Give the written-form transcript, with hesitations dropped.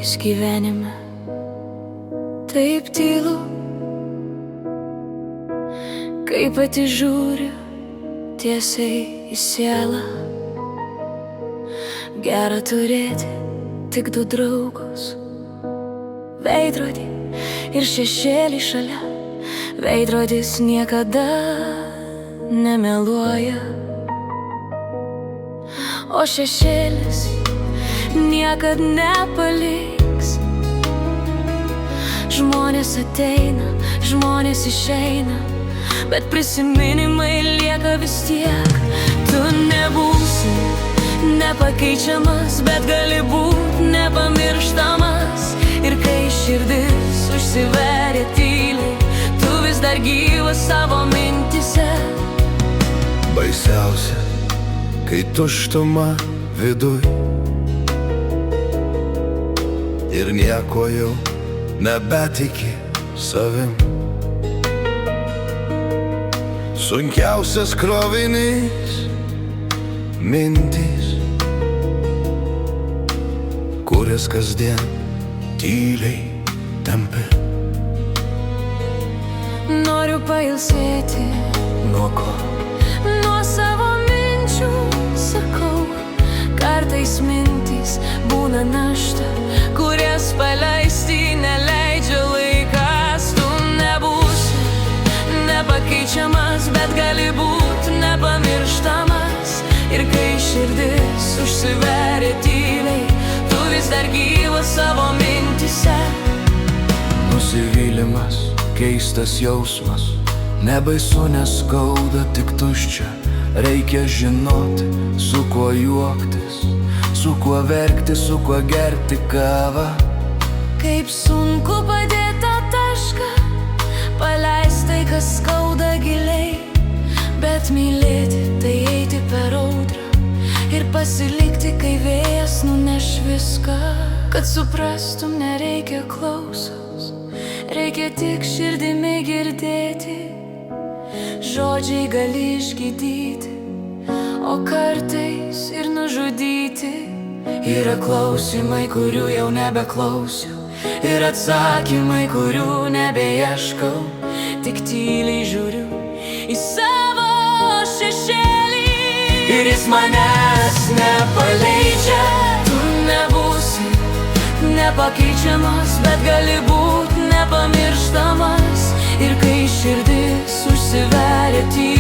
kartais gyvenime taip tylu, kai pati žiūriu tiesiai į sielą. Gera turėti tik du draugus, veidrodį ir šešėlį šalia. Veidrodis niekada nemeluoja, o šešėlis niekad nepaliks. Žmonės ateina, žmonės išeina, bet prisiminimai lieka vis tiek. Tu nebūsi nepakeičiamas, bet gali būt nepamirštamas. Ir kai širdis užsiveria tyliai, tu vis dar gyvas savo mintise. Baisiausia, kai tuštuma viduj ir nieko jau nebetiki savim. Sunkiausias krovinys mintys, kurias kasdien tyliai tempi. Noriu pailsėti Nuo ko? nuo savo minčių, sakau. Kartais mintys būna našta, kurias paleisti neleidžia laikas. Tu nebūsi nepakeičiamas, bet gali būt nepamirštamas. Ir kai širdis užsiveria tyliai, tu vis dar gyvas savo mintise. Nusivylimas, keistas jausmas, nebaisu, neskauda, tik tuščia. Reikia žinoti, su kuo juoktis, su kuo verkti, su kuo gerti kavą. Kaip sunku padėti tą tašką, paleisti tai, kas skauda giliai. Bet mylėti tai eiti per audrą ir pasilikti, kai vėjas nuneš viską. Kad suprastum, nereikia klausos, reikia tik širdimi girdėti. Žodžiai gali išgydyti, o kartais ir nužudyti. Yra klausimai, kurių jau nebeklausiu, ir atsakymai, kurių nebeieškau. Tik tyliai žiūriu į savo šešėlį ir jis manęs nepaleidžia. Tu nebūsi nepakeičiamas, bet gali būt nepamirštamas. Ir kai širdis užsiveria tyliai,